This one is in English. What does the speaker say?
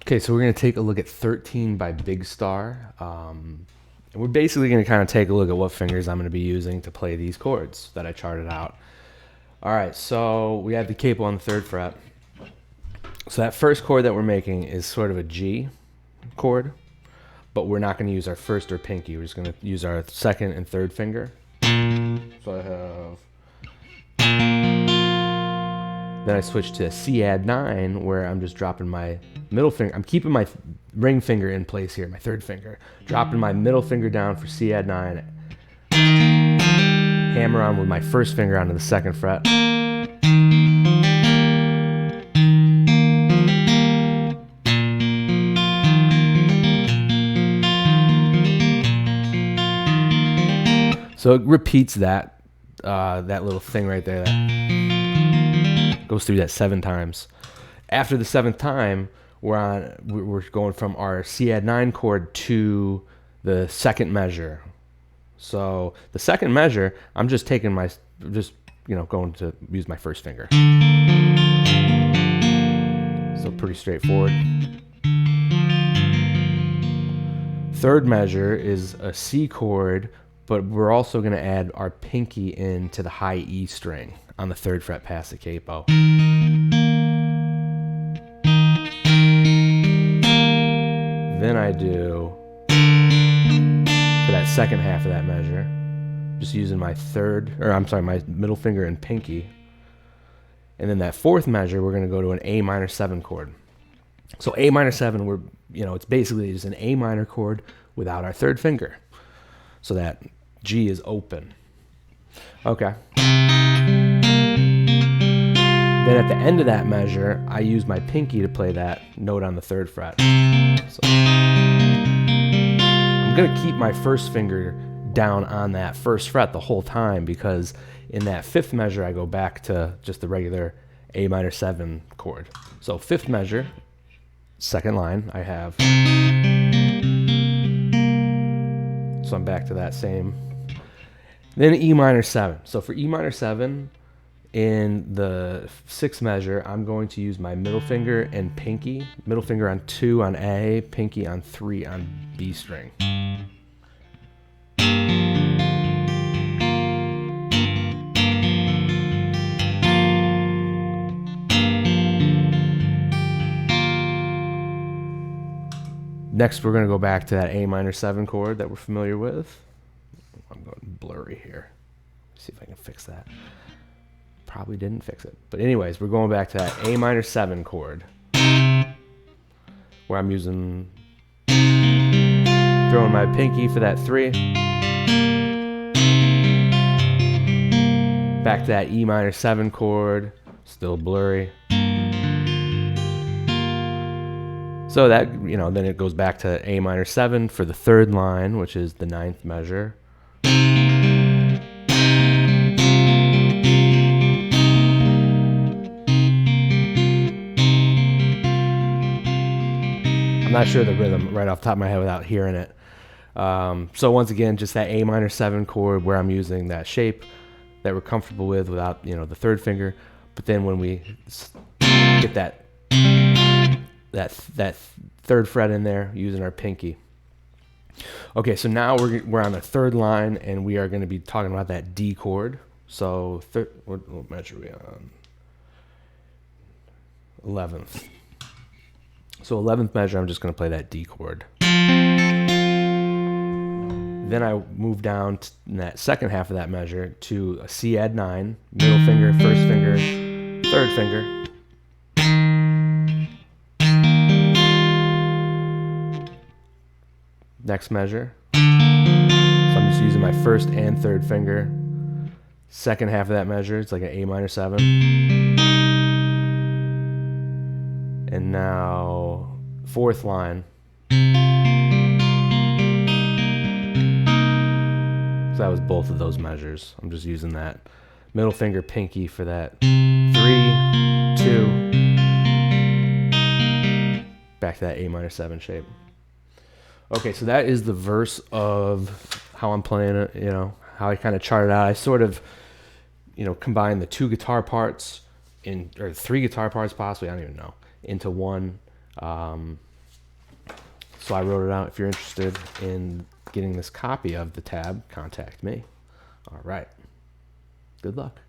Okay, so we're going to take a look at 13 by Big Star. And we're basically going to kind of take a look at what fingers I'm going to be using to play these chords that I charted out. All right, so we have the capo on the 3rd fret. So that first chord that we're making is sort of a G chord, but we're not going to use our 1st or pinky. We're just going to use our 2nd and 3rd finger. So I have... Then I switch to C add 9, where I'm just dropping my middle finger. I'm keeping my ring finger in place here, my 3rd finger. Dropping my middle finger down for C add 9. Hammer on with my 1st finger onto the 2nd fret. So it repeats that that little thing right there. That goes through that 7 times. After the 7th time, we're going from our C add 9 chord to the 2nd measure. So the 2nd measure, I'm just taking my going to use my 1st finger. So pretty straightforward. 3rd measure is a C chord, but we're also going to add our pinky into the high E string on the 3rd fret past the capo. Then I do, for that 2nd half of that measure, just using my my middle finger and pinky. And then that 4th measure, we're going to go to an A minor 7 chord. So A minor 7, it's basically just an A minor chord without our 3rd finger. So that G is open. Okay. Then at the end of that measure, I use my pinky to play that note on the 3rd fret. So I'm going to keep my 1st finger down on that 1st fret the whole time, because in that 5th measure, I go back to just the regular A minor 7 chord. So 5th measure, 2nd line, I have. So I'm back to that same. Then E minor 7. So for E minor 7, in the 6th measure, I'm going to use my middle finger and pinky. Middle finger on 2 on A, pinky on 3 on B string. Next, we're going to go back to that A minor 7 chord that we're familiar with. I'm going blurry here. See if I can fix that. Probably didn't fix it. But anyways, we're going back to that A minor 7 chord, where I'm throwing my pinky for that 3. Back to that E minor 7 chord, still blurry. So that, then it goes back to A minor 7 for the 3rd line, which is the 9th measure. I'm not sure the rhythm right off the top of my head without hearing it. So once again, just that A minor 7 chord where I'm using that shape that we're comfortable with without, the 3rd finger. But then when we get that 3rd fret in there, using our pinky. Okay, so now we're on the 3rd line, and we are going to be talking about that D chord. So what measure are we on? 11th. So 11th measure, I'm just going to play that D chord. Then I move down in that 2nd half of that measure to a C add 9, middle finger, 1st finger, 3rd finger. Next measure. So I'm just using my 1st and 3rd finger. 2nd half of that measure, it's like an A minor 7. And now 4th line. So that was both of those measures. I'm just using that middle finger, pinky for that 3, 2. Back to that A minor 7 shape. Okay, so that is the verse of how I'm playing it, how I kind of charted out. I sort of, combine the 2 guitar parts or 3 guitar parts possibly, I don't even know, into one. So I wrote it out. If you're interested in getting this copy of the tab, contact me. All right. Good luck.